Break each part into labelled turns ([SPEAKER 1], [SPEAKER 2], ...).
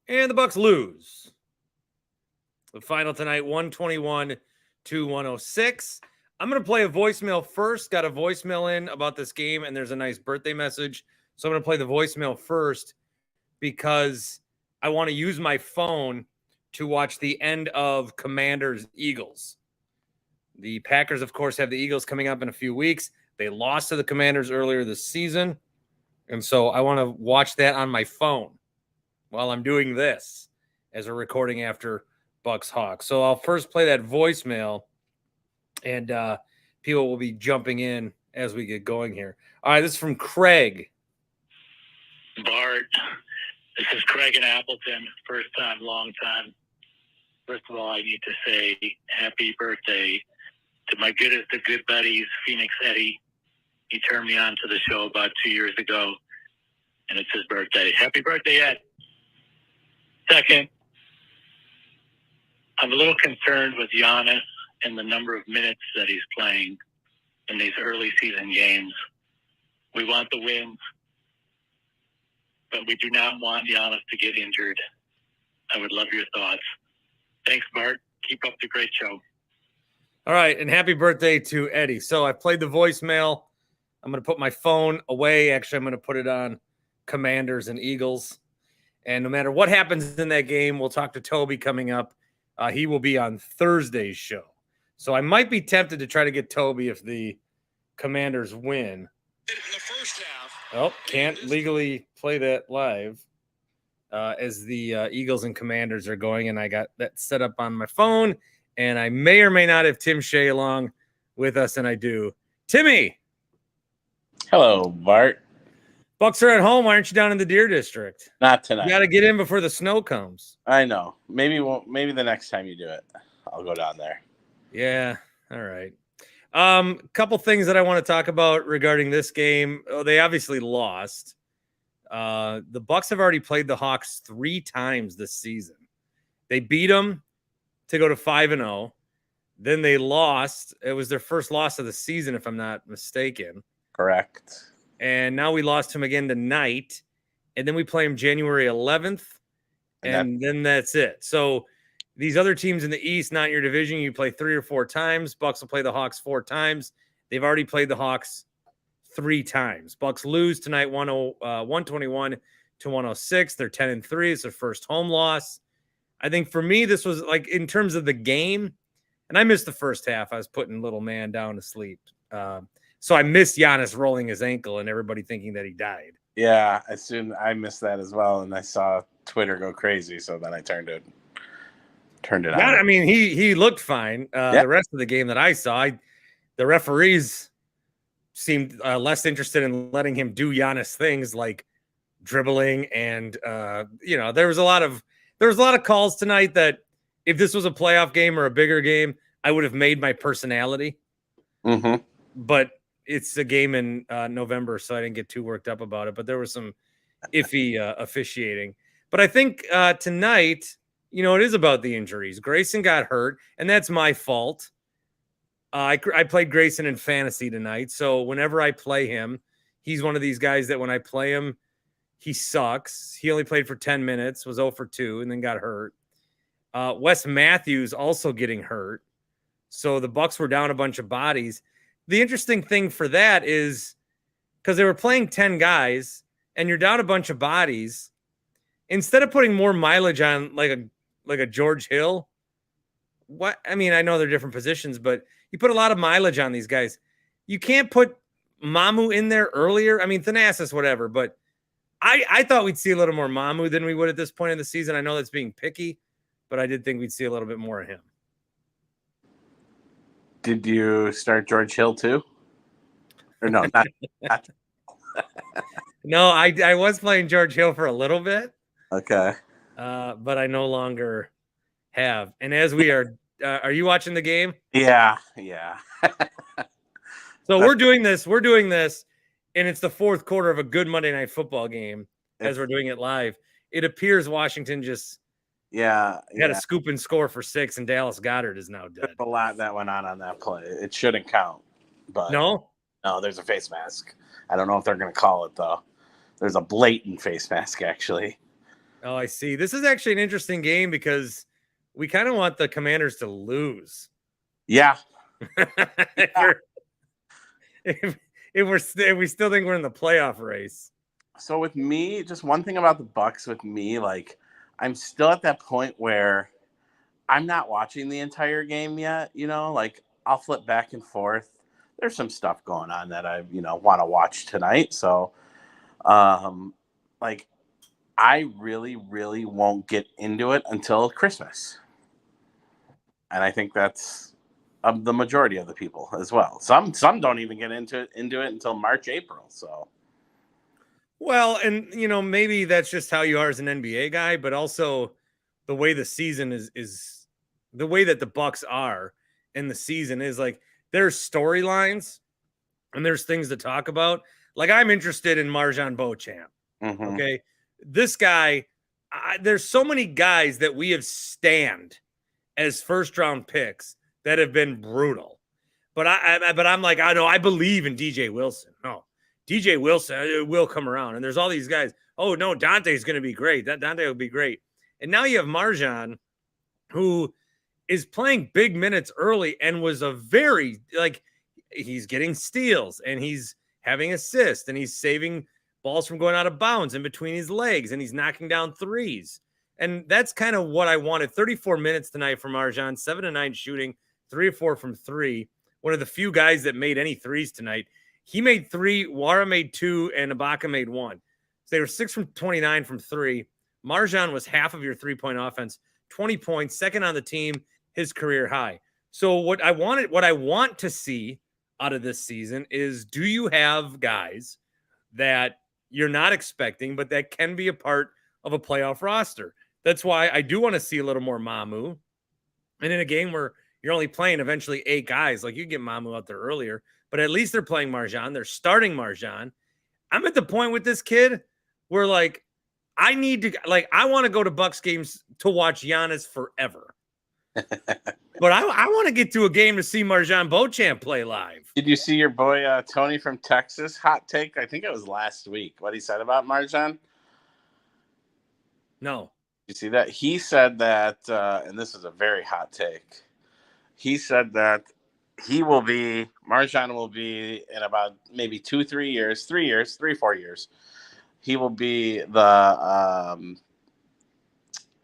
[SPEAKER 1] And the Bucks lose. The final tonight, 121-106. I'm going to play a voicemail first. Got a voicemail in about this game, and there's a nice birthday message. So I'm going to play the voicemail first because I want to use my phone to watch the end of Commanders-Eagles. The Packers, of course, have the Eagles coming up in a few weeks. They lost to the Commanders earlier this season, and so I want to watch that on my phone while I'm doing this as we're recording after Bucks Hawks. So I'll first play that voicemail, and people will be jumping in as we get going here. All right, this is from Craig.
[SPEAKER 2] Bart, this is Craig in Appleton. First time, long time. First of all, I need to say happy birthday to my goodest of good buddies, Phoenix Eddie. He turned me on to the show about 2 years ago, and it's his birthday. Happy birthday, Ed. Second, I'm a little concerned with Giannis and the number of minutes that he's playing in these early season games. We want the wins, but we do not want Giannis to get injured. I would love your thoughts. Thanks, Bart. Keep up the great show.
[SPEAKER 1] All right, and happy birthday to Eddie. So I played the voicemail. I'm going to put my phone away. Actually, I'm going to put it on Commanders and Eagles. And no matter what happens in that game, we'll talk to Toby coming up. He will be on Thursday's show. So I might be tempted to try to get Toby if the Commanders win.
[SPEAKER 3] In the first half.
[SPEAKER 1] Oh, can't legally play that live as the Eagles and Commanders are going. And I got that set up on my phone. And I may or may not have Tim Shea along with us, and I do. Timmy!
[SPEAKER 4] Hello, Bart.
[SPEAKER 1] Bucks are at home. Why aren't you down in the Deer District?
[SPEAKER 4] Not tonight.
[SPEAKER 1] You got to get in before the snow comes.
[SPEAKER 4] I know. Maybe the next time you do it, I'll go down there.
[SPEAKER 1] Yeah. All right. Couple things that I want to talk about regarding this game. Oh, they obviously lost. The Bucks have already played the Hawks 3 times this season. They beat them to go to 5-0. Then they lost. It was their first loss of the season, if I'm not mistaken.
[SPEAKER 4] Correct.
[SPEAKER 1] And now we lost him again tonight. And then we play him January 11th. And then that's it. So these other teams in the East, not in your division, you play 3 or 4 times. Bucks will play the Hawks 4 times. They've already played the Hawks 3 times. Bucks lose tonight 121-106. They're 10-3. It's their first home loss. I think for me, this was like in terms of the game, and I missed the first half. I was putting little man down to sleep. So I missed Giannis rolling his ankle and everybody thinking that he died.
[SPEAKER 4] Yeah, I missed that as well, and I saw Twitter go crazy, so then I turned it on.
[SPEAKER 1] I mean, he looked fine. The rest of the game that I saw, the referees seemed less interested in letting him do Giannis things like dribbling, and there was a lot of calls tonight that if this was a playoff game or a bigger game, I would have made my personality.
[SPEAKER 4] Mm-hmm.
[SPEAKER 1] But it's a game in November, so I didn't get too worked up about it. But there was some iffy officiating. But I think tonight, it is about the injuries. Grayson got hurt, and that's my fault. I played Grayson in fantasy tonight, so whenever I play him, he's one of these guys that when I play him, he sucks. He only played for 10 minutes, was 0 for 2, and then got hurt. Wes Matthews also getting hurt. So the Bucks were down a bunch of bodies. The interesting thing for that is because they were playing 10 guys and you're down a bunch of bodies, instead of putting more mileage on like a George Hill, I know they're different positions, but you put a lot of mileage on these guys. You can't put Mamu in there earlier. I mean, Thanasis, whatever, but I thought we'd see a little more Mamu than we would at this point in the season. I know that's being picky, but I did think we'd see a little bit more of him.
[SPEAKER 4] Did you start George Hill too? Or no, not.
[SPEAKER 1] No, I was playing George Hill for a little bit.
[SPEAKER 4] Okay.
[SPEAKER 1] But I no longer have. And as we are you watching the game?
[SPEAKER 4] Yeah.
[SPEAKER 1] So we're doing this, and it's the fourth quarter of a good Monday Night Football game as we're doing it live. It appears Washington just had a scoop and score for 6, and Dallas Goedert is now dead.
[SPEAKER 4] There's a lot that went on that play. It shouldn't count. But
[SPEAKER 1] No,
[SPEAKER 4] there's a face mask. I don't know if they're going to call it, though. There's a blatant face mask, actually.
[SPEAKER 1] Oh, I see. This is actually an interesting game because we kind of want the Commanders to lose.
[SPEAKER 4] Yeah.
[SPEAKER 1] if, if we still think we're in the playoff race.
[SPEAKER 4] So with me, just one thing about the Bucks with me, like I'm still at that point where I'm not watching the entire game yet, like I'll flip back and forth. There's some stuff going on that I, want to watch tonight. So, like I really, really won't get into it until Christmas. And I think that's the majority of the people as well. Some don't even get into it until March, April. So,
[SPEAKER 1] well, and maybe that's just how you are as an NBA guy, but also the way the season is the way that the Bucks are in the season is like there's storylines and there's things to talk about. Like I'm interested in Marjan Beauchamp.
[SPEAKER 4] mm-hmm.
[SPEAKER 1] Okay. This guy, there's so many guys that we have stand as first round picks that have been brutal. But I'm like, I believe in DJ Wilson. No, DJ Wilson will come around. And there's all these guys. Oh no, Dante's going to be great. Dante will be great. And now you have Marjan, who is playing big minutes early and was a very, like, he's getting steals and he's having assists and he's saving balls from going out of bounds in between his legs and he's knocking down threes. And that's kind of what I wanted. 34 minutes tonight from Marjan, 7-9 shooting, 3 of 4 from 3. One of the few guys that made any threes tonight. He made 3, Wara made 2, and Ibaka made 1. So they were 6 from 29 from 3. Marjan was half of your 3-point offense, 20 points, second on the team, his career high. So what I want to see out of this season is, do you have guys that you're not expecting, but that can be a part of a playoff roster? That's why I do want to see a little more Mamu. And in a game where you're only playing eventually 8 guys, like you get Mamu out there earlier, but at least they're playing Marjan. They're starting Marjan. I'm at the point with this kid where like, I want to go to Bucks games to watch Giannis forever. But I want to get to a game to see Marjan Beauchamp play live.
[SPEAKER 4] Did you see your boy Tony from Texas hot take? I think it was last week. What he said about Marjan?
[SPEAKER 1] No.
[SPEAKER 4] You see that? He said that, and this is a very hot take. He said that Marjan will be in about maybe 2-3 years, 3 years, 3-4 years. He will be the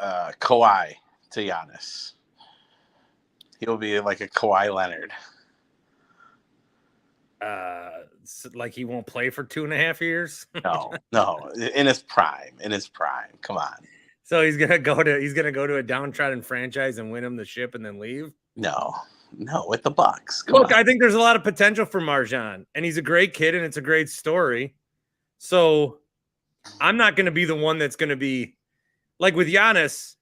[SPEAKER 4] Kawhi to Giannis. He'll be like a Kawhi Leonard.
[SPEAKER 1] Like he won't play for 2.5 years?
[SPEAKER 4] No. In his prime. Come on.
[SPEAKER 1] So he's gonna go to a downtrodden franchise and win him the ship and then leave?
[SPEAKER 4] No, with the Bucks.
[SPEAKER 1] Look, I think there's a lot of potential for Marjan, and he's a great kid, and it's a great story. So I'm not going to be the one that's going to be like with Giannis.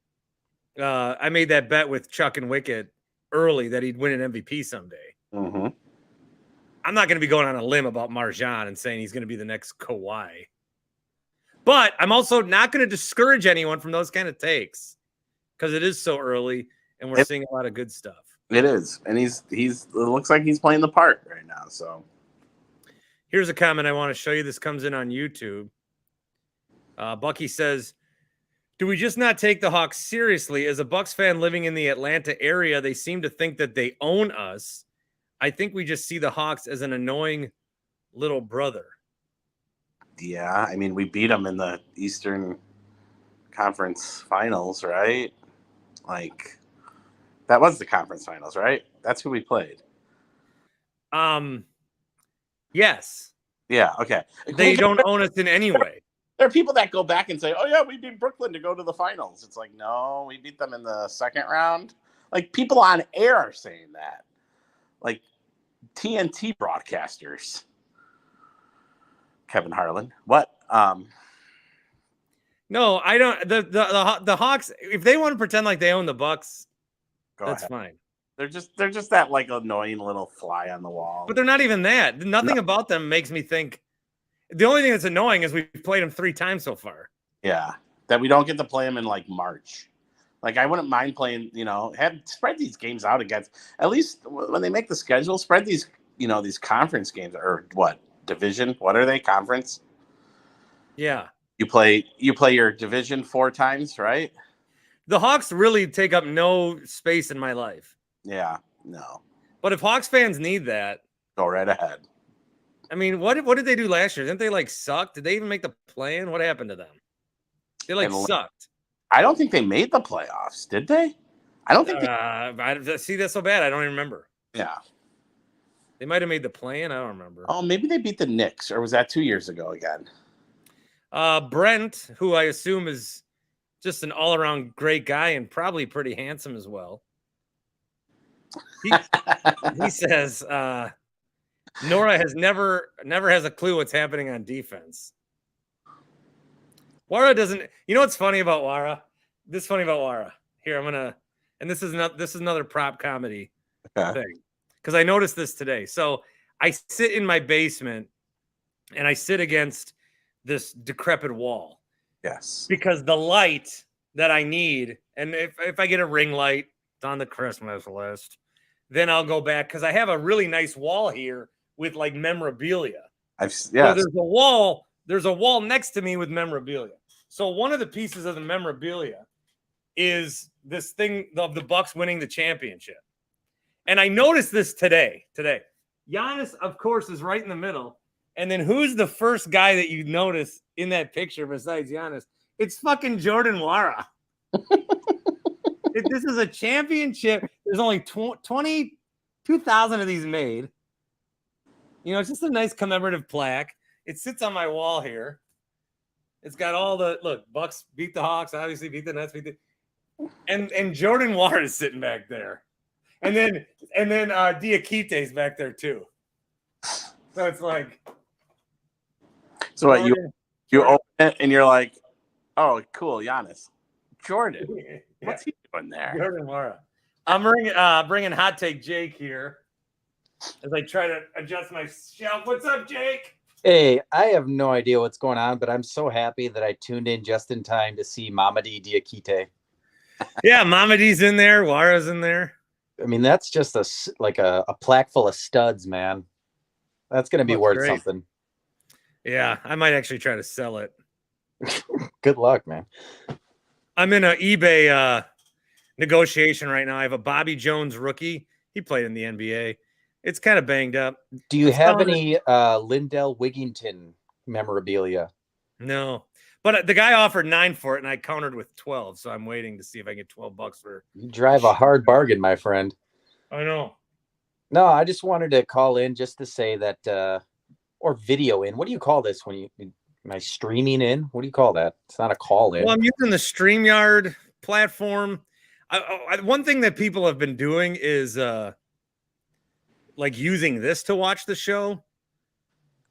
[SPEAKER 1] I made that bet with Chuck and Wicket early that he'd win an MVP someday.
[SPEAKER 4] Mm-hmm.
[SPEAKER 1] I'm not going to be going on a limb about Marjan and saying he's going to be the next Kawhi. But I'm also not going to discourage anyone from those kind of takes because it is so early and we're seeing a lot of good stuff.
[SPEAKER 4] It is. And it looks like he's playing the part right now. So
[SPEAKER 1] here's a comment I want to show you. This comes in on YouTube. Bucky says, do we just not take the Hawks seriously? As a Bucks fan living in the Atlanta area, they seem to think that they own us. I think we just see the Hawks as an annoying little brother.
[SPEAKER 4] Yeah, I mean, we beat them in the Eastern Conference Finals, right? Like, that was the conference finals, right? That's who we played.
[SPEAKER 1] Yes.
[SPEAKER 4] Yeah, okay.
[SPEAKER 1] They don't own us in any way.
[SPEAKER 4] There are people that go back and say, oh, yeah, we beat Brooklyn to go to the finals. It's like, no, we beat them in the second round. Like, people on air are saying that. Like, TNT broadcasters. Kevin Harlan. What?
[SPEAKER 1] No, I don't. The Hawks, if they want to pretend like they own the Bucks, that's fine.
[SPEAKER 4] They're just that like annoying little fly on the wall.
[SPEAKER 1] But they're not even that. Nothing about them makes me think. The only thing that's annoying is we've played them 3 times so far.
[SPEAKER 4] Yeah, that we don't get to play them in like March. Like I wouldn't mind playing. Spread these games out against. At least when they make the schedule, spread these. These conference games or what division? What are they? Conference.
[SPEAKER 1] Yeah.
[SPEAKER 4] You play your division 4 times, right?
[SPEAKER 1] The Hawks really take up no space in my life.
[SPEAKER 4] Yeah, no.
[SPEAKER 1] But if Hawks fans need that,
[SPEAKER 4] Go right ahead.
[SPEAKER 1] I mean, what did they do last year? Didn't they like suck? Did they even make the play-in? What happened to them? They like sucked.
[SPEAKER 4] I don't think they made the playoffs, did they? I don't think
[SPEAKER 1] I see that's so bad. I don't even remember.
[SPEAKER 4] Yeah.
[SPEAKER 1] They might have made the play-in. I don't remember.
[SPEAKER 4] Oh, maybe they beat the Knicks, or was that 2 years ago again?
[SPEAKER 1] Brent, who I assume is just an all-around great guy and probably pretty handsome as well. He says Nora has never has a clue what's happening on defense. Wara doesn't. You know what's funny about Wara? This is funny about Wara. Here, this is another prop comedy thing. Because I noticed this today. So I sit in my basement and I sit against this decrepit wall.
[SPEAKER 4] Yes.
[SPEAKER 1] Because the light that I need, and if I get a ring light, it's on the Christmas list, then I'll go back because I have a really nice wall here with like memorabilia. So there's a wall next to me with memorabilia. So one of the pieces of the memorabilia is this thing of the Bucks winning the championship. And I noticed this today. Giannis, of course, is right in the middle. And then who's the first guy that you notice in that picture besides Giannis? It's fucking Jordan Wara. This is a championship. There's only 22,000 of these made. You know, it's just a nice commemorative plaque. It sits on my wall here. It's got all the Bucks beat the Hawks, obviously beat the Nets, and Jordan Wara is sitting back there. And then Diakite's back there too. So it's like,
[SPEAKER 4] so what, you open it and you're like, oh, cool, Giannis. Jordan, what's he doing there?
[SPEAKER 1] Jordan Wara. I'm bringing Hot Take Jake here as I try to adjust my shelf. What's up, Jake?
[SPEAKER 5] Hey, I have no idea what's going on, but I'm so happy that I tuned in just in time to see Mamadi Diakite.
[SPEAKER 1] Yeah, Mamadi's in there. Wara's in there.
[SPEAKER 5] I mean, that's just a plaque full of studs, man. That's going to be worth something.
[SPEAKER 1] Yeah, I might actually try to sell it.
[SPEAKER 5] Good luck, man.
[SPEAKER 1] I'm in an eBay negotiation right now. I have a Bobby Jones rookie. He played in the NBA. It's kind of banged up.
[SPEAKER 5] Do you have any Lindell Wigginton memorabilia?
[SPEAKER 1] No. But the guy offered 9 for it, and I countered with 12. So I'm waiting to see if I get $12 for.
[SPEAKER 5] You drive a hard bargain, my friend.
[SPEAKER 1] I know.
[SPEAKER 5] No, I just wanted to call in just to say that, or video in. What do you call this when you? Am I streaming in? What do you call that? It's not a call in.
[SPEAKER 1] Well, I'm using the StreamYard platform. One thing that people have been doing is like using this to watch the show,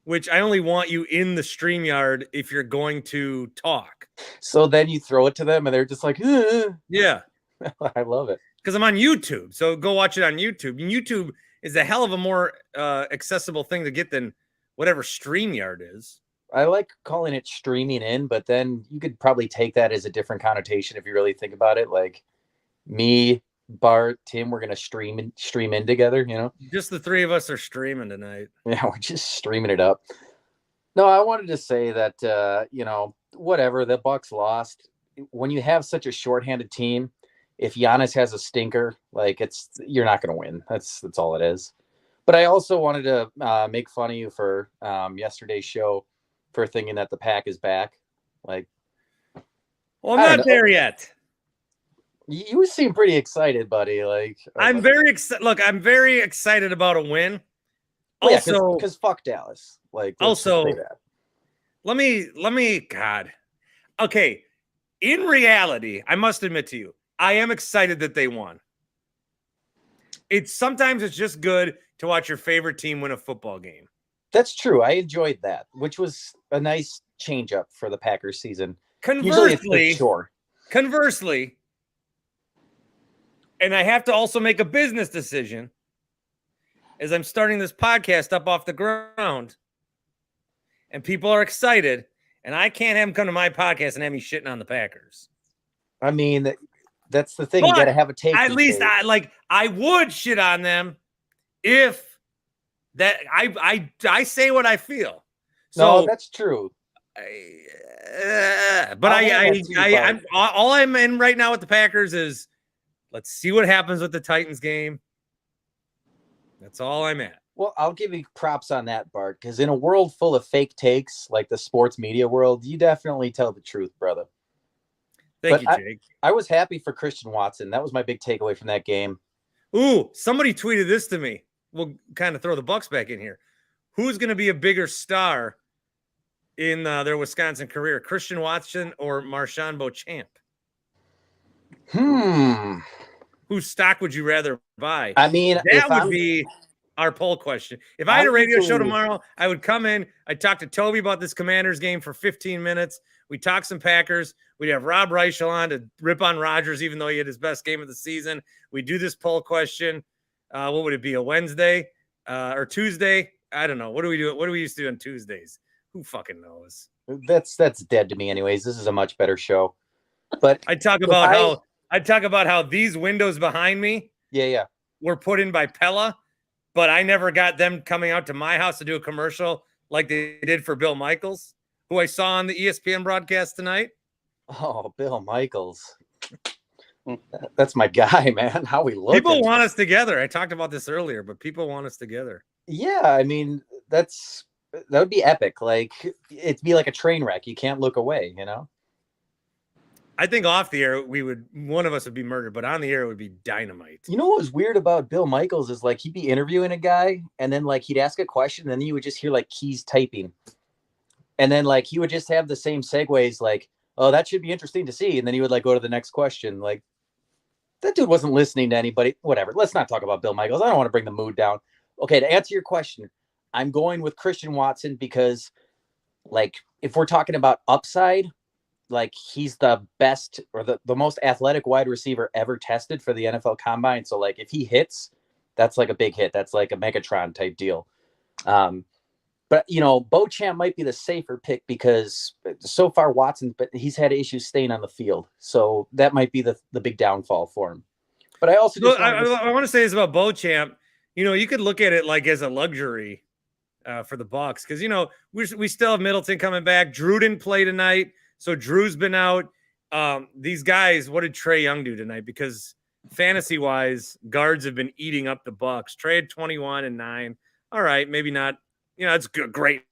[SPEAKER 1] which I only want you in the StreamYard if you're going to talk.
[SPEAKER 5] So then you throw it to them and they're just like,
[SPEAKER 1] yeah.
[SPEAKER 5] I love it.
[SPEAKER 1] Because I'm on YouTube. So go watch it on YouTube. And YouTube is a hell of a more accessible thing to get than whatever StreamYard is.
[SPEAKER 5] I like calling it streaming in, but then you could probably take that as a different connotation if you really think about it. Like me, Bart, Tim, we're gonna stream in together, you know.
[SPEAKER 1] Just the three of us are streaming tonight.
[SPEAKER 5] Yeah, we're just streaming it up. No, I wanted to say that whatever, the Bucks lost. When you have such a shorthanded team, if Giannis has a stinker, you're not gonna win. That's all it is. But I also wanted to make fun of you for yesterday's show for thinking that the pack is back. Well,
[SPEAKER 1] I'm not there yet.
[SPEAKER 5] You seem pretty excited, buddy.
[SPEAKER 1] I'm very excited. Look, I'm very excited about a win. Also,
[SPEAKER 5] because fuck Dallas.
[SPEAKER 1] Also, let me. God. Okay. In reality, I must admit to you, I am excited that they won. Sometimes it's just good to watch your favorite team win a football game.
[SPEAKER 5] That's true. I enjoyed that, which was a nice change up for the Packers season.
[SPEAKER 1] Conversely, and I have to also make a business decision as I'm starting this podcast up off the ground, and people are excited, and I can't have them come to my podcast and have me shitting on the Packers.
[SPEAKER 5] I mean, that's the thing. But you got to have a take.
[SPEAKER 1] At least I would shit on them if that I say what I feel. So
[SPEAKER 5] no, that's true.
[SPEAKER 1] I'm all I'm in right now with the Packers is let's see what happens with the Titans game. That's all I'm at.
[SPEAKER 5] Well, I'll give you props on that, Bart, because in a world full of fake takes like the sports media world, you definitely tell the truth, brother.
[SPEAKER 1] Thank you, Jake.
[SPEAKER 5] I was happy for Christian Watson. That was my big takeaway from that game.
[SPEAKER 1] Ooh, somebody tweeted this to me. We'll kind of throw the Bucks back in here. Who's going to be a bigger star in their Wisconsin career, Christian Watson or Marshawn Beauchamp? Whose stock would you rather buy?
[SPEAKER 5] I mean,
[SPEAKER 1] that would be our poll question. If I had a radio show tomorrow, I would come in. I'd talk to Toby about this Commanders game for 15 minutes. We'd talk some Packers. We'd have Rob Reichel on to rip on Rodgers, even though he had his best game of the season. We'd do this poll question. What would it be, a Wednesday or Tuesday? I don't know. What do we do? What do we used to do on Tuesdays? Who fucking knows?
[SPEAKER 5] That's dead to me anyways. This is a much better show. But
[SPEAKER 1] I'd talk about how these windows behind me were put in by Pella, but I never got them coming out to my house to do a commercial like they did for Bill Michaels, who I saw on the ESPN broadcast tonight.
[SPEAKER 5] Oh, Bill Michaels. That's my guy, man. How we look.
[SPEAKER 1] People want us together. I talked about this earlier, but people want us together.
[SPEAKER 5] Yeah, I mean, that would be epic. Like, it'd be like a train wreck. You can't look away, you know?
[SPEAKER 1] I think off the air, one of us would be murdered, but on the air, it would be dynamite.
[SPEAKER 5] You know what was weird about Bill Michaels is like he'd be interviewing a guy and then like he'd ask a question and then you would just hear like keys typing. And then like he would just have the same segues like, oh, that should be interesting to see. And then he would like go to the next question. Like, that dude wasn't listening to anybody. Whatever. Let's not talk about Bill Michaels. I don't want to bring the mood down. Okay, to answer your question, I'm going with Christian Watson because, like, if we're talking about upside, like, he's the best or the most athletic wide receiver ever tested for the NFL Combine. So, like, if he hits, that's like a big hit. That's like a Megatron type deal. But, you know, Beauchamp might be the safer pick because so far Watson, but he's had issues staying on the field. So that might be the big downfall for him. But I also
[SPEAKER 1] I want to say this about Beauchamp. You know, you could look at it like as a luxury for the Bucs because, you know, we still have Middleton coming back. Drew didn't play tonight. So Drew's been out. These guys, what did Trae Young do tonight? Because fantasy-wise, guards have been eating up the Bucs. Trae had 21 and 9. All right, maybe not. You know, it's a great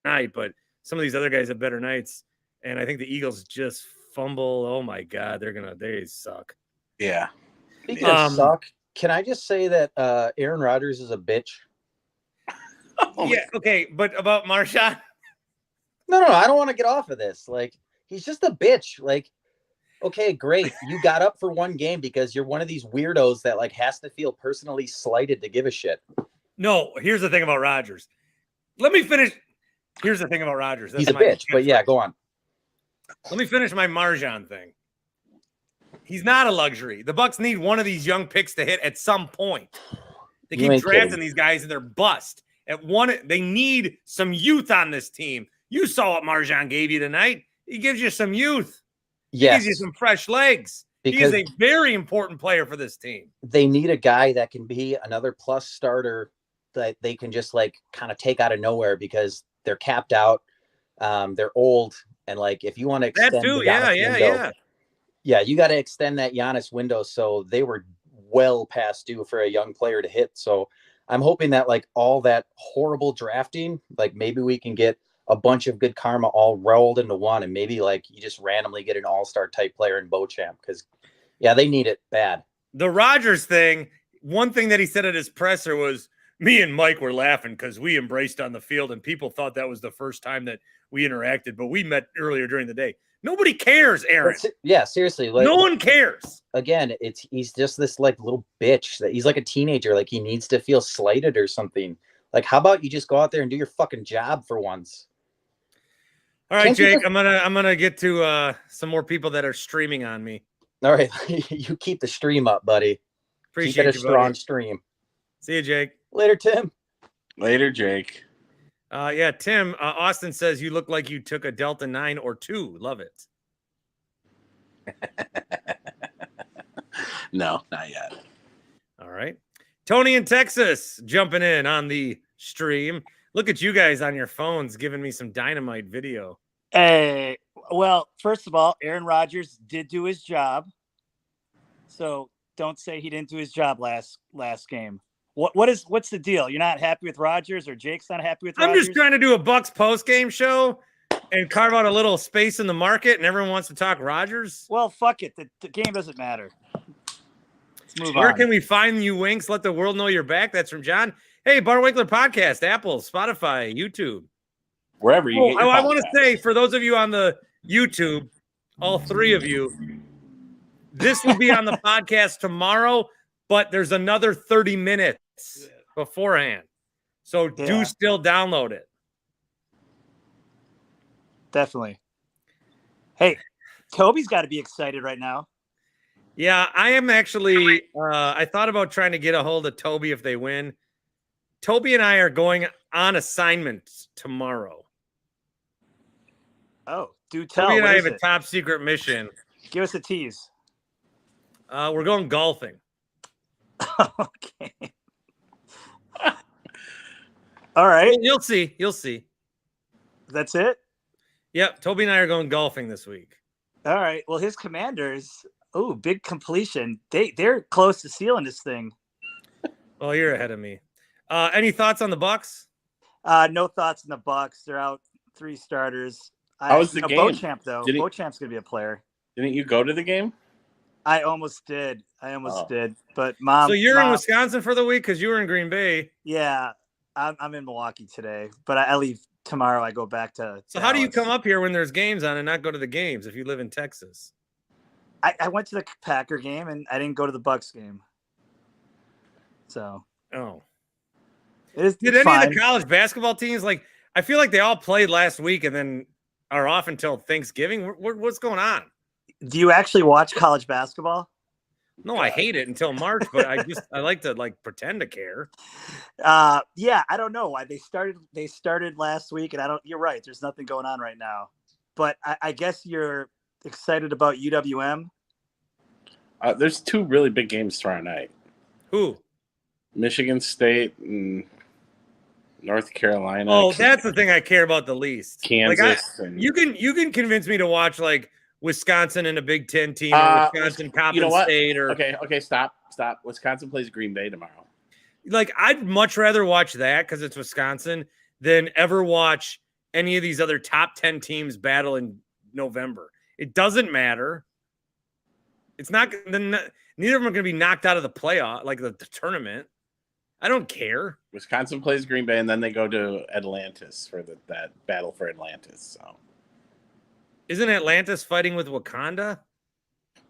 [SPEAKER 1] night, but some of these other guys have better nights. And I think the Eagles just fumble. Oh, my God. They suck.
[SPEAKER 4] Yeah.
[SPEAKER 5] Speaking of suck, can I just say that Aaron Rodgers is a bitch?
[SPEAKER 1] Yeah, okay. But about Marshawn?
[SPEAKER 5] No, I don't want to get off of this. Like, he's just a bitch. Like, okay, great. You got up for one game because you're one of these weirdos that, like, has to feel personally slighted to give a shit.
[SPEAKER 1] No, here's the thing about Rodgers. Let me finish. Here's the thing about Rodgers.
[SPEAKER 5] He's a bitch, but yeah, go on.
[SPEAKER 1] Let me finish my Marjan thing. He's not a luxury. The Bucs need one of these young picks to hit at some point. They keep drafting these guys and they're bust. They need some youth on this team. You saw what Marjan gave you tonight. He gives you some youth.
[SPEAKER 5] Yes.
[SPEAKER 1] He gives you some fresh legs. Because he is a very important player for this team.
[SPEAKER 5] They need a guy that can be another plus starter that they can just like kind of take out of nowhere because they're capped out. They're old. And like, if you want to extend
[SPEAKER 1] that too,
[SPEAKER 5] you got to extend that Giannis window. So they were well past due for a young player to hit. So I'm hoping that like all that horrible drafting, like maybe we can get a bunch of good karma all rolled into one. And maybe like you just randomly get an all-star type player in Beauchamp. Cause yeah, they need it bad.
[SPEAKER 1] The Rodgers thing. One thing that he said at his presser was, me and Mike were laughing because we embraced on the field and people thought that was the first time that we interacted, but we met earlier during the day. Nobody cares, Aaron.
[SPEAKER 5] Yeah, seriously. Like,
[SPEAKER 1] no one cares.
[SPEAKER 5] Again, he's just this like little bitch that he's like a teenager. Like he needs to feel slighted or something. Like, how about you just go out there and do your fucking job for once?
[SPEAKER 1] All right, Jake, I'm gonna get to some more people that are streaming on me.
[SPEAKER 5] All right, you keep the stream up, buddy.
[SPEAKER 1] Appreciate
[SPEAKER 5] keep it a strong stream. See
[SPEAKER 1] you, Jake.
[SPEAKER 5] Later, Tim.
[SPEAKER 4] Later, Jake.
[SPEAKER 1] Yeah, Tim. Austin says you look like you took a Delta 9 or 2. Love it.
[SPEAKER 4] No, not yet.
[SPEAKER 1] All right. Tony in Texas jumping in on the stream. Look at you guys on your phones giving me some dynamite video.
[SPEAKER 6] Hey, well, first of all, Aaron Rodgers did do his job. So don't say he didn't do his job last game. What's the deal? You're not happy with Rodgers, or Jake's not happy with
[SPEAKER 1] I'm
[SPEAKER 6] Rodgers?
[SPEAKER 1] just trying to do a Bucks post game show and carve out a little space in the market, and everyone wants to talk Rodgers.
[SPEAKER 6] Well, fuck it. The game doesn't matter. Let's move
[SPEAKER 1] Where
[SPEAKER 6] on.
[SPEAKER 1] can we find you, Winks? Let the world know you're back. That's from John. Hey, Bart Winkler Podcast, Apple, Spotify, YouTube.
[SPEAKER 4] Wherever you get your
[SPEAKER 1] I want to
[SPEAKER 4] podcasts.
[SPEAKER 1] say, for those of you on the YouTube, all three of you, this will be on the podcast tomorrow, but there's another 30 minutes beforehand. So do still download it.
[SPEAKER 6] Definitely. Hey, Toby's got to be excited right now.
[SPEAKER 1] Yeah, I am actually. I thought about trying to get a hold of Toby if they win. Toby and I are going on assignment tomorrow.
[SPEAKER 6] Oh, do tell.
[SPEAKER 1] Toby and
[SPEAKER 6] What
[SPEAKER 1] I
[SPEAKER 6] is
[SPEAKER 1] have a
[SPEAKER 6] it?
[SPEAKER 1] top secret mission.
[SPEAKER 6] Give us a tease.
[SPEAKER 1] We're going golfing.
[SPEAKER 6] Okay. All right.
[SPEAKER 1] You'll see. You'll see.
[SPEAKER 6] That's it?
[SPEAKER 1] Yep. Toby and I are going golfing this week.
[SPEAKER 6] All right. Well, his Commanders, big completion. They're close to sealing this thing.
[SPEAKER 1] Well, you're ahead of me. Any thoughts on the Bucks?
[SPEAKER 6] No thoughts on the Bucks. They're out 3 starters.
[SPEAKER 4] How was the game?
[SPEAKER 6] Beauchamp, though.
[SPEAKER 4] Did he-
[SPEAKER 6] Beauchamp's going to be a player.
[SPEAKER 4] Didn't you go to the game?
[SPEAKER 6] I almost did. But Mom.
[SPEAKER 1] So you're in Wisconsin for the week because you were in Green Bay.
[SPEAKER 6] Yeah. I'm in Milwaukee today, but I leave tomorrow. I go back to.
[SPEAKER 1] So how do you come up here when there's games on and not go to the games if you live in Texas?
[SPEAKER 6] I went to the Packer game and I didn't go to the Bucks game. So.
[SPEAKER 1] Oh.
[SPEAKER 6] Did
[SPEAKER 1] any of the college basketball teams, like, I feel like they all played last week and then are off until Thanksgiving? What's going on?
[SPEAKER 6] Do you actually watch college basketball?
[SPEAKER 1] No, I hate it until March, but I like to pretend to care.
[SPEAKER 6] Yeah, I don't know why they started last week, and you're right. There's nothing going on right now, but I guess you're excited about UWM.
[SPEAKER 4] There's 2 really big games tomorrow night.
[SPEAKER 1] Who?
[SPEAKER 4] Michigan State and North Carolina.
[SPEAKER 1] Oh, that's the thing I care about the least.
[SPEAKER 4] Kansas.
[SPEAKER 1] You can convince me to watch like Wisconsin and a Big Ten team, or Wisconsin Coppin State, or
[SPEAKER 4] okay, stop. Wisconsin plays Green Bay tomorrow.
[SPEAKER 1] Like, I'd much rather watch that because it's Wisconsin than ever watch any of these other top 10 teams battle in November. It doesn't matter. It's not. Neither of them are going to be knocked out of the playoff, like the tournament. I don't care.
[SPEAKER 4] Wisconsin plays Green Bay, and then they go to Atlantis for that battle for Atlantis. So,
[SPEAKER 1] isn't Atlantis fighting with Wakanda?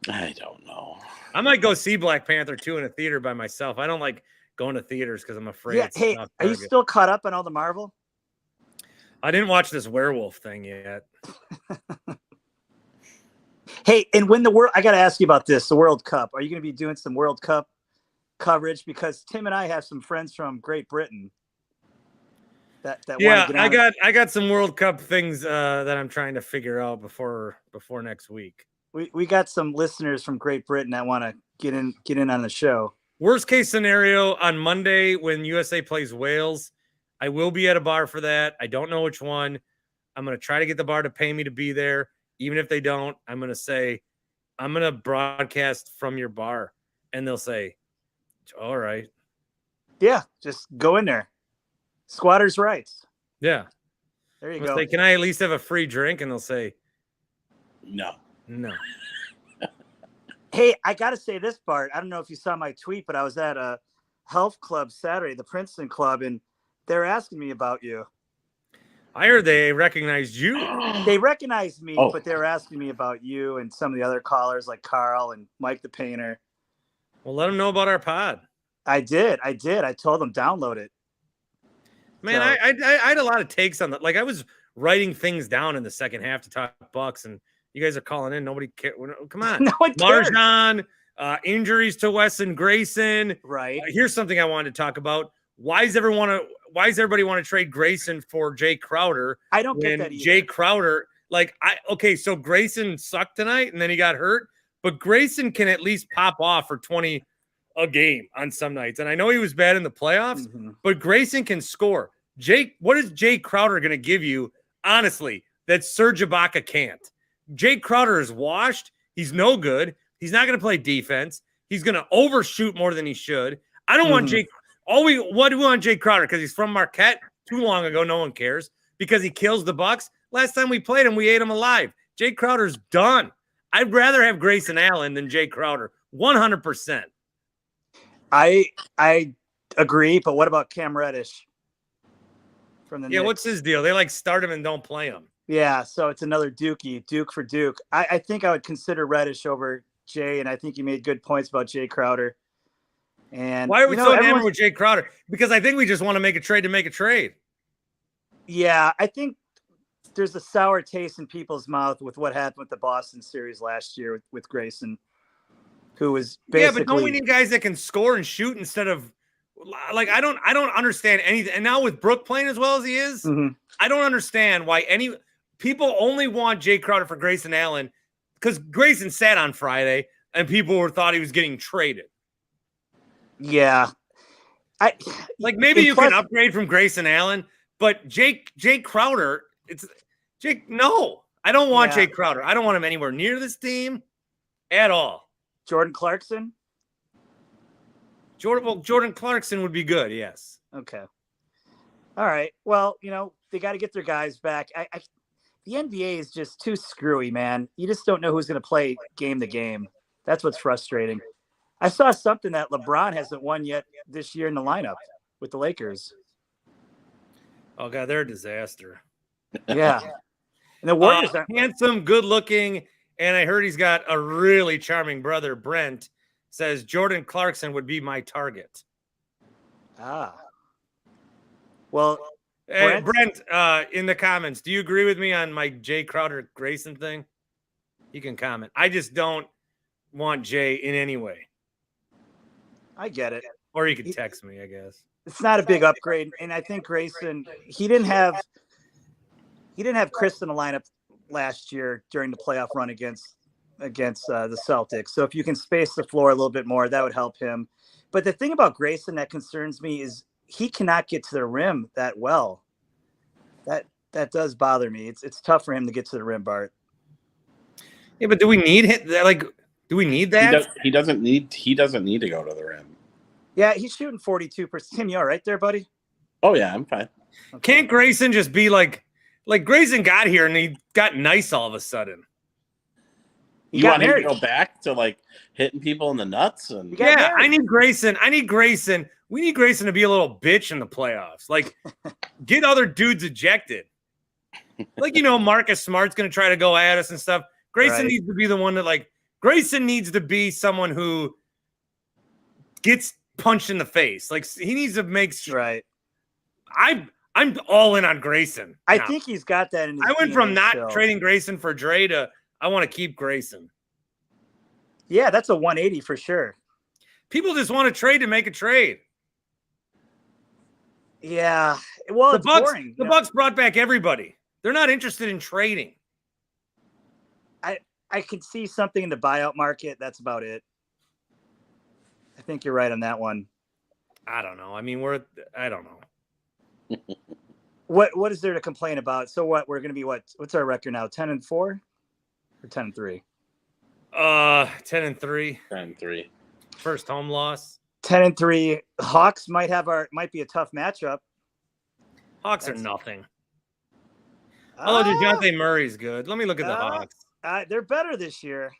[SPEAKER 4] I don't know.
[SPEAKER 1] I might go see Black Panther 2 in a theater by myself. I don't like going to theaters because I'm afraid.
[SPEAKER 6] Yeah. Hey, are you still caught up on all the Marvel?
[SPEAKER 1] I didn't watch this werewolf thing yet.
[SPEAKER 6] Hey, and when I got to ask you about this, the World Cup. Are you going to be doing some World Cup coverage? Because Tim and I have some friends from Great Britain.
[SPEAKER 1] I got some World Cup things that I'm trying to figure out before next week.
[SPEAKER 6] We got some listeners from Great Britain that want to get in on the show.
[SPEAKER 1] Worst case scenario, on Monday when USA plays Wales, I will be at a bar for that. I don't know which one. I'm going to try to get the bar to pay me to be there. Even if they don't, I'm going to say, I'm going to broadcast from your bar. And they'll say, all right.
[SPEAKER 6] Yeah, just go in there. Squatters' rights.
[SPEAKER 1] Yeah.
[SPEAKER 6] There you
[SPEAKER 1] I'll
[SPEAKER 6] go.
[SPEAKER 1] say, can I at least have a free drink? And they'll say,
[SPEAKER 4] no.
[SPEAKER 6] Hey, I got to say this, Bart. I don't know if you saw my tweet, but I was at a health club Saturday, the Princeton Club, and they're asking me about you.
[SPEAKER 1] I heard they recognized you.
[SPEAKER 6] They recognized me, but they're asking me about you and some of the other callers like Carl and Mike the Painter.
[SPEAKER 1] Well, let them know about our pod.
[SPEAKER 6] I did. I told them download it.
[SPEAKER 1] Man, so, I had a lot of takes on that. Like, I was writing things down in the second half to talk Bucks, and you guys are calling in. Nobody cares. Come on.
[SPEAKER 6] No one cares.
[SPEAKER 1] Marjan, injuries to Wesson Grayson.
[SPEAKER 6] Right.
[SPEAKER 1] Here's something I wanted to talk about. Why does everybody want to trade Grayson for Jay Crowder?
[SPEAKER 6] I don't get that either.
[SPEAKER 1] Jay Crowder, so Grayson sucked tonight and then he got hurt, but Grayson can at least pop off for 20 a game on some nights. And I know he was bad in the playoffs, but Grayson can score. What is Jay Crowder going to give you, honestly, that Serge Ibaka can't. Jake Crowder is washed. He's no good. He's not going to play defense. He's going to overshoot more than he should. I don't want Jake. What do we want Jake Crowder? Because he's from Marquette too long ago. No one cares. Because he kills the Bucks. Last time we played him, we ate him alive. Jake Crowder's done. I'd rather have Grayson Allen than Jake Crowder. 100%.
[SPEAKER 6] I agree, but what about Cam Reddish from the Knicks?
[SPEAKER 1] What's his deal? They start him and don't play him.
[SPEAKER 6] Yeah, so it's another Duke for Duke. I think I would consider Reddish over Jay, and I think you made good points about Jay Crowder. And
[SPEAKER 1] why are we so enamored with Jay Crowder? Because I think we just want to make a trade to make a trade.
[SPEAKER 6] Yeah, I think there's a sour taste in people's mouth with what happened with the Boston series last year with Grayson, who was basically.
[SPEAKER 1] Yeah, but don't we need guys that can score and shoot instead of I don't understand anything. And now with Brook playing as well as he is, I don't understand why people only want Jay Crowder for Grayson Allen, because Grayson sat on Friday and people thought he was getting traded.
[SPEAKER 6] Yeah.
[SPEAKER 1] Maybe you can upgrade from Grayson Allen, but Jake Crowder, no. I don't want Jake Crowder. I don't want him anywhere near this team at all.
[SPEAKER 6] Jordan Clarkson?
[SPEAKER 1] Jordan Clarkson would be good, yes.
[SPEAKER 6] Okay. All right. Well, they got to get their guys back. The NBA is just too screwy, man. You just don't know who's going to play game to game. That's what's frustrating. I saw something that LeBron hasn't won yet this year in the lineup with the Lakers.
[SPEAKER 1] Oh, God, they're a disaster.
[SPEAKER 6] Yeah. And the Warriors are
[SPEAKER 1] handsome, good-looking, and I heard he's got a really charming brother, Brent, says Jordan Clarkson would be my target.
[SPEAKER 6] Well,
[SPEAKER 1] Brent, in the comments, do you agree with me on my Jay Crowder Grayson thing? You can comment. I just don't want Jay in any way.
[SPEAKER 6] I get it.
[SPEAKER 1] Or you could text me, I guess.
[SPEAKER 6] It's not a big upgrade, and I think Grayson, he didn't have Chris in the lineup last year during the playoff run against the Celtics. So if you can space the floor a little bit more, that would help him. But the thing about Grayson that concerns me is he cannot get to the rim that well. That does bother me. It's tough for him to get to the rim, Bart.
[SPEAKER 1] Yeah, but do we need him? Do we need that?
[SPEAKER 4] He doesn't need to go to the rim.
[SPEAKER 6] Yeah, he's shooting 42%. Tim, you all right there, buddy?
[SPEAKER 4] Oh yeah, I'm fine.
[SPEAKER 1] Okay. Can't Grayson just be like Grayson got here and he got nice all of a sudden?
[SPEAKER 4] You want him to go back to hitting people in the nuts? And
[SPEAKER 1] I need Grayson. We need Grayson to be a little bitch in the playoffs. Get other dudes ejected. Marcus Smart's going to try to go at us and stuff. Grayson needs to be the one that Grayson needs to be someone who gets punched in the face. He needs to make sure.
[SPEAKER 6] Right.
[SPEAKER 1] I'm all in on Grayson.
[SPEAKER 6] I think he's got that in his
[SPEAKER 1] I went from not trading Grayson for Dre to I want to keep Grayson.
[SPEAKER 6] Yeah, that's a 180 for sure.
[SPEAKER 1] People just want to trade to make a trade.
[SPEAKER 6] Yeah. Well, it's boring.
[SPEAKER 1] The Bucks brought back everybody. They're not interested in trading.
[SPEAKER 6] I can see something in the buyout market. That's about it. I think you're right on that one.
[SPEAKER 1] I don't know. I mean, I don't know.
[SPEAKER 6] What is there to complain about? So what? We're going to be what's our record now? 10-4 or 10-3?
[SPEAKER 1] 10-3.
[SPEAKER 4] 10-3.
[SPEAKER 1] First home loss.
[SPEAKER 6] 10-3. Hawks might be a tough matchup.
[SPEAKER 1] Hawks are nothing. Although DeJounte Murray's good. Let me look at the Hawks.
[SPEAKER 6] They're better this year.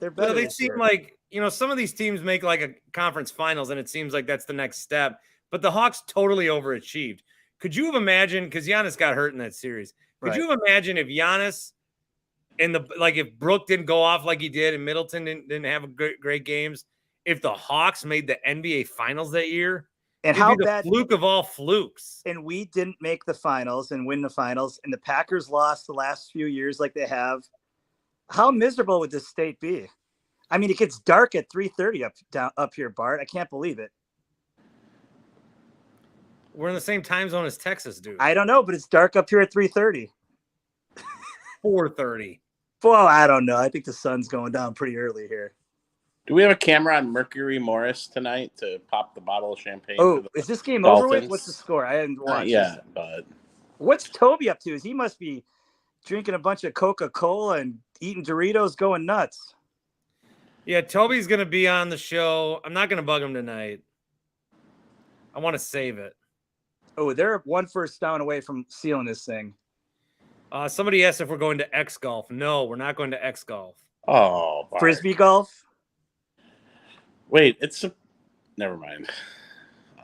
[SPEAKER 6] They're better.
[SPEAKER 1] They seem like, some of these teams make a conference finals, and it seems like that's the next step. But the Hawks totally overachieved. Could you have imagined, because Giannis got hurt in that series, could you have imagined if Giannis and if Brook didn't go off like he did and Middleton didn't have great games, if the Hawks made the NBA finals that year?
[SPEAKER 6] And how bad
[SPEAKER 1] fluke of all flukes.
[SPEAKER 6] And we didn't make the finals and win the finals, and the Packers lost the last few years like they have. How miserable would this state be? I mean, it gets dark at 3:30 up here, Bart. I can't believe it.
[SPEAKER 1] We're in the same time zone as Texas, dude.
[SPEAKER 6] I don't know, but it's dark up here at 3:30.
[SPEAKER 1] 4:30.
[SPEAKER 6] Well, I don't know. I think the sun's going down pretty early here.
[SPEAKER 4] Do we have a camera on Mercury Morris tonight to pop the bottle of champagne?
[SPEAKER 6] Oh, is this game over with? What's the score? I haven't watched.
[SPEAKER 4] Yeah, but
[SPEAKER 6] What's Toby up to? He must be drinking a bunch of Coca-Cola and eating Doritos, going nuts.
[SPEAKER 1] Yeah, Toby's going to be on the show. I'm not going to bug him tonight. I want to save it.
[SPEAKER 6] Oh, they're one first down away from sealing this thing.
[SPEAKER 1] Somebody asked if we're going to X Golf. No, we're not going to X Golf.
[SPEAKER 4] Oh, Bart.
[SPEAKER 6] Frisbee golf?
[SPEAKER 4] Wait, never mind.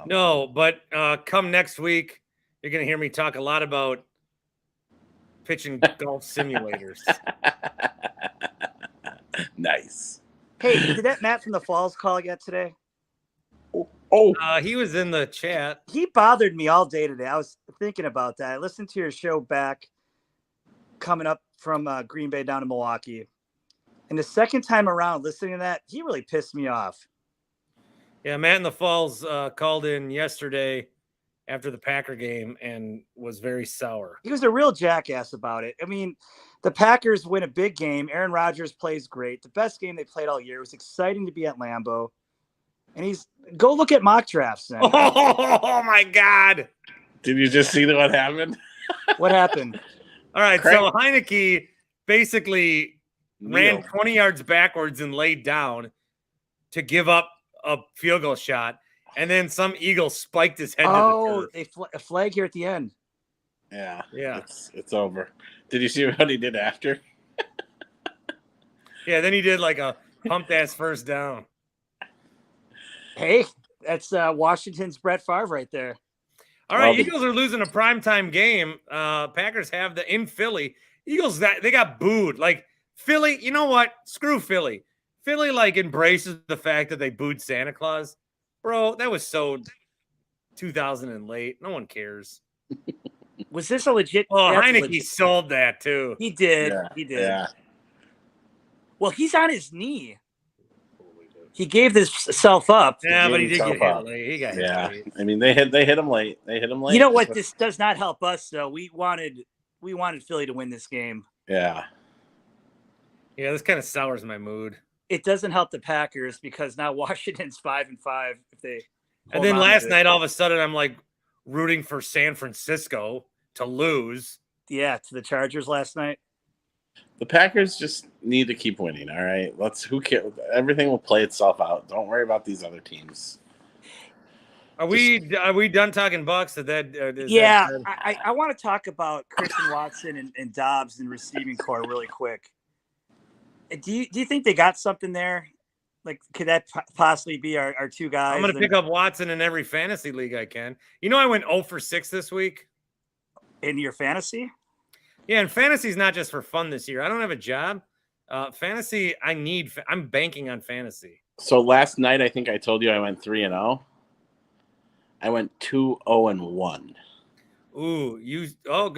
[SPEAKER 1] No, but come next week, you're going to hear me talk a lot about pitching golf simulators.
[SPEAKER 4] Nice.
[SPEAKER 6] Hey, did that Matt from the Falls call yet today?
[SPEAKER 4] Oh,
[SPEAKER 1] He was in the chat.
[SPEAKER 6] He bothered me all day today. I was thinking about that. I listened to your show back coming up from Green Bay down to Milwaukee. And the second time around listening to that, he really pissed me off.
[SPEAKER 1] Yeah, Matt in the Falls called in yesterday after the Packer game and was very sour.
[SPEAKER 6] He was a real jackass about it. I mean, the Packers win a big game. Aaron Rodgers plays great. The best game they played all year. It was exciting to be at Lambeau. And go look at mock drafts then.
[SPEAKER 1] Oh my God.
[SPEAKER 4] did you just see what happened?
[SPEAKER 6] What happened?
[SPEAKER 1] All right,
[SPEAKER 4] Craig-
[SPEAKER 1] so Heineke basically ran
[SPEAKER 4] Kneel.
[SPEAKER 1] 20 yards backwards and laid down to give up a field goal shot. And then some Eagle spiked his head to the turf.
[SPEAKER 6] A flag here at the end.
[SPEAKER 4] Yeah.
[SPEAKER 1] Yeah.
[SPEAKER 4] It's over. Did you see what he did after?
[SPEAKER 1] Yeah, then he did like a pumped ass first down.
[SPEAKER 6] Hey, that's Washington's Brett Favre right there.
[SPEAKER 1] All right,
[SPEAKER 4] Well,
[SPEAKER 1] Eagles are losing a primetime game. Packers have in Philly. Eagles they got booed. Like Philly, you know what? Screw Philly. Philly like embraces the fact that they booed Santa Claus. Bro, that was so 2000 and late. No one cares.
[SPEAKER 6] Was this a legit?
[SPEAKER 1] Oh,
[SPEAKER 6] that's
[SPEAKER 1] Heineke
[SPEAKER 6] legit.
[SPEAKER 1] sold that too.
[SPEAKER 6] He did.
[SPEAKER 4] Yeah,
[SPEAKER 6] He did.
[SPEAKER 4] Yeah.
[SPEAKER 6] Well, he's on his knee. He gave himself up.
[SPEAKER 1] Yeah, but he
[SPEAKER 4] gave
[SPEAKER 1] did get
[SPEAKER 4] himself
[SPEAKER 1] hit
[SPEAKER 4] up.
[SPEAKER 1] late. He got hit
[SPEAKER 4] Yeah.
[SPEAKER 1] late.
[SPEAKER 4] I mean, they hit him late.
[SPEAKER 6] You know what? This does not help us though. We wanted Philly to win this game.
[SPEAKER 4] Yeah.
[SPEAKER 1] Yeah, this kind of sours my mood.
[SPEAKER 6] It doesn't help the Packers because now Washington's 5-5. If they
[SPEAKER 1] And then last night, all of a sudden, I'm like rooting for San Francisco to lose.
[SPEAKER 6] yeah, to the Chargers last night.
[SPEAKER 4] The Packers just need to keep winning. All right. Who cares? Everything will play itself out. Don't worry about these other teams.
[SPEAKER 1] Are we done talking Bucks?
[SPEAKER 6] Yeah, I want to talk about Christian Watson and Dobbs and receiving core really quick. Do you think they got something there? Like, could that possibly be our two guys?
[SPEAKER 1] I'm going to pick up Watson in every fantasy league I can. You know, I went 0 for 6 this week.
[SPEAKER 6] In your fantasy?
[SPEAKER 1] Yeah, and fantasy is not just for fun this year. I don't have a job. Fantasy, I'm banking on fantasy.
[SPEAKER 4] So last night, I think I told you I went 3-0. I went 2-0-1.
[SPEAKER 1] Ooh, good.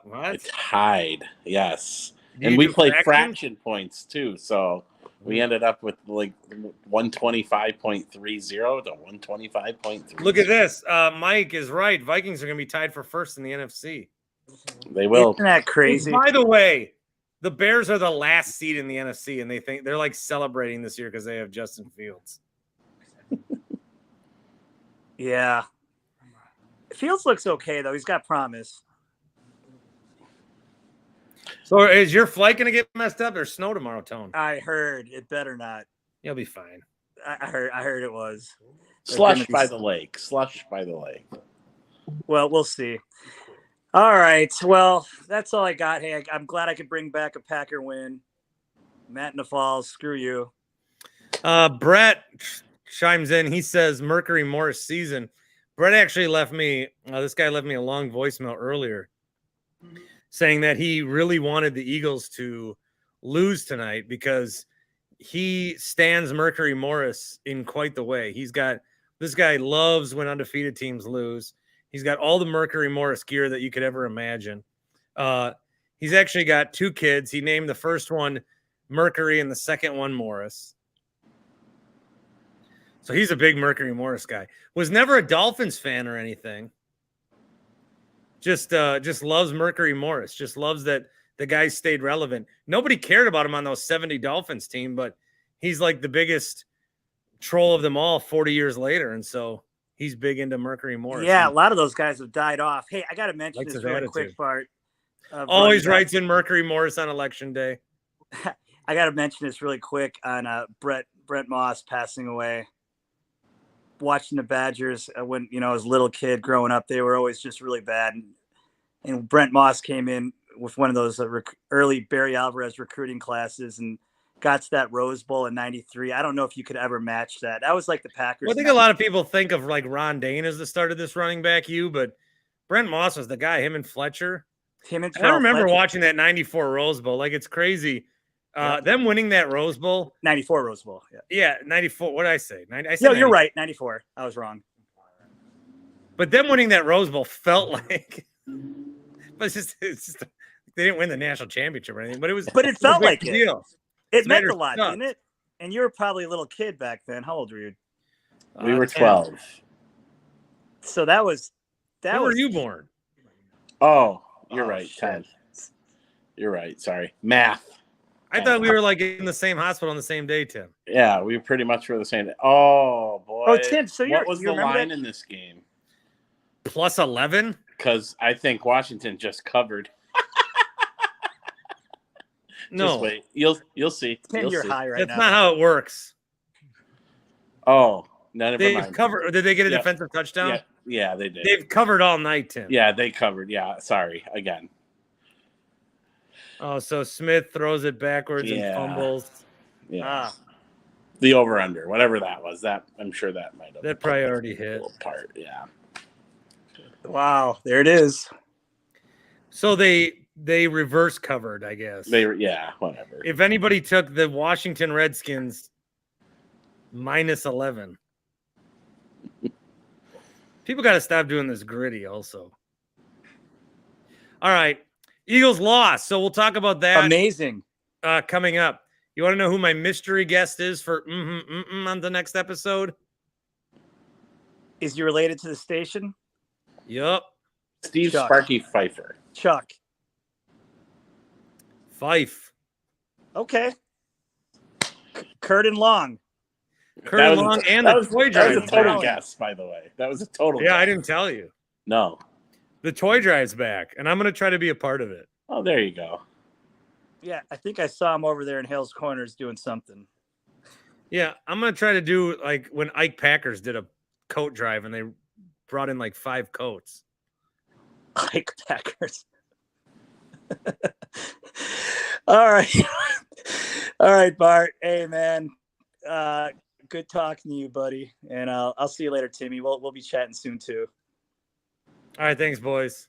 [SPEAKER 1] What?
[SPEAKER 4] I tied. Yes.
[SPEAKER 1] Do
[SPEAKER 4] And
[SPEAKER 1] you
[SPEAKER 4] we
[SPEAKER 1] do
[SPEAKER 4] played
[SPEAKER 1] fractions?
[SPEAKER 4] fraction points too. So we ended up with like 125.30 to 125.3.
[SPEAKER 1] Look at this. Mike is right. Vikings are going to be tied for first in the NFC.
[SPEAKER 4] They will.
[SPEAKER 6] Isn't that crazy?
[SPEAKER 1] By the way, the Bears are the last seed in the NFC, and they think they're like celebrating this year because they have Justin Fields.
[SPEAKER 6] Yeah. Fields looks okay though. He's got promise.
[SPEAKER 1] So is your flight going to get messed up or snow tomorrow, Tone?
[SPEAKER 6] I heard it better not.
[SPEAKER 1] You'll be fine.
[SPEAKER 6] I heard it was.
[SPEAKER 4] Slush by the lake. Slush by the lake.
[SPEAKER 6] Well, we'll see. All right. Well, that's all I got. Hey, I'm glad I could bring back a Packer win. Matt in the Falls, screw you.
[SPEAKER 1] Brett chimes in. He says Mercury Morris season. Brett actually left me. This guy left me a long voicemail earlier, saying that he really wanted the Eagles to lose tonight because he stands Mercury Morris in quite the way. This guy loves when undefeated teams lose. He's got all the Mercury Morris gear that you could ever imagine. He's actually got 2 kids. He named the first one Mercury and the second one Morris. So he's a big Mercury Morris guy. Was never a Dolphins fan or anything. Just loves Mercury Morris. Just loves that the guy stayed relevant. Nobody cared about him on those 70 Dolphins team, but he's like the biggest troll of them all 40 years later. And so he's big into Mercury Morris.
[SPEAKER 6] Yeah, a
[SPEAKER 1] He
[SPEAKER 6] lot of those guys have died off. Hey, I got to mention
[SPEAKER 1] likes
[SPEAKER 6] this
[SPEAKER 1] his
[SPEAKER 6] really
[SPEAKER 1] attitude.
[SPEAKER 6] quick, Bart.
[SPEAKER 1] Always writes in Mercury Morris on election day.
[SPEAKER 6] I got to mention this really quick on Brett Moss passing away. Watching the Badgers when as a little kid growing up, they were always just really bad. And Brent Moss came in with one of those early Barry Alvarez recruiting classes and got to that Rose Bowl in '93. I don't know if you could ever match that. That was like the Packers.
[SPEAKER 1] Well, I think a lot of people think of like Ron Dane as the start of this running back, but Brent Moss was the guy. Him and Fletcher. I remember watching that '94 Rose Bowl. Like, it's crazy. Them winning that Rose Bowl.
[SPEAKER 6] '94 Rose Bowl.
[SPEAKER 1] Yeah, '94. What did I say?
[SPEAKER 6] No, you're right. '94. I was wrong.
[SPEAKER 1] But them winning that Rose Bowl felt like, but it's just they didn't win the national championship or anything. But it
[SPEAKER 6] felt like it.
[SPEAKER 1] Deal.
[SPEAKER 6] It meant a lot, didn't it? And you were probably a little kid back then. How old were you?
[SPEAKER 4] We were 12.
[SPEAKER 6] So that was.
[SPEAKER 1] When were you born?
[SPEAKER 4] Oh, you're right. Shit. 10. You're right. Sorry. Math.
[SPEAKER 1] I thought we were like in the same hospital on the same day, Tim.
[SPEAKER 4] Yeah, we pretty much were the same day. Oh, boy.
[SPEAKER 6] Oh, Tim, so
[SPEAKER 4] what was the line in this game?
[SPEAKER 1] Plus 11?
[SPEAKER 4] Because I think Washington just covered.
[SPEAKER 1] No.
[SPEAKER 4] Just wait. You'll see.
[SPEAKER 6] Tim, you're high right now.
[SPEAKER 1] That's not how it works.
[SPEAKER 4] Oh, never
[SPEAKER 1] They've
[SPEAKER 4] mind.
[SPEAKER 1] covered. Did they get a defensive touchdown?
[SPEAKER 4] Yeah, they did.
[SPEAKER 1] They've covered all night, Tim.
[SPEAKER 4] Yeah, they covered. Yeah, sorry. Again.
[SPEAKER 1] Oh, so Smith throws it backwards and fumbles.
[SPEAKER 4] Yeah. The over-under, whatever that was. That I'm sure that might have.
[SPEAKER 1] That probably already hit.
[SPEAKER 4] Part, yeah.
[SPEAKER 6] Wow, there it is.
[SPEAKER 1] So they reverse covered, I guess.
[SPEAKER 4] Whatever.
[SPEAKER 1] If anybody took the Washington Redskins minus 11, people got to stop doing this gritty also. All right. Eagles lost, so we'll talk about that.
[SPEAKER 6] Amazing.
[SPEAKER 1] Coming up. You want to know who my mystery guest is for on the next episode?
[SPEAKER 6] Is he related to the station?
[SPEAKER 1] Yup.
[SPEAKER 4] Steve Sparky Pfeiffer.
[SPEAKER 6] Chuck.
[SPEAKER 1] Fife.
[SPEAKER 6] Okay. Kurt and Long.
[SPEAKER 1] Kurt and Long and the Toy Drive.
[SPEAKER 4] That was a total guess, by the way. That was a total guess.
[SPEAKER 1] I didn't tell you.
[SPEAKER 4] No.
[SPEAKER 1] The Toy Drive's back, and I'm going to try to be a part of it.
[SPEAKER 4] Oh, there you go.
[SPEAKER 6] Yeah, I think I saw him over there in Hales Corners doing something.
[SPEAKER 1] Yeah, I'm going to try to do like when Ike Packers did a coat drive, and they brought in like 5 coats.
[SPEAKER 6] Ike Packers. All right. All right, Bart. Hey, man. Good talking to you, buddy. And I'll see you later, Timmy. We'll be chatting soon, too.
[SPEAKER 1] All right, thanks, boys.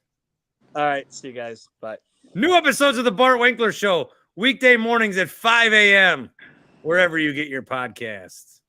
[SPEAKER 6] All right, see you guys. Bye.
[SPEAKER 1] New episodes of the Bart Winkler Show, weekday mornings at 5 a.m., wherever you get your podcasts.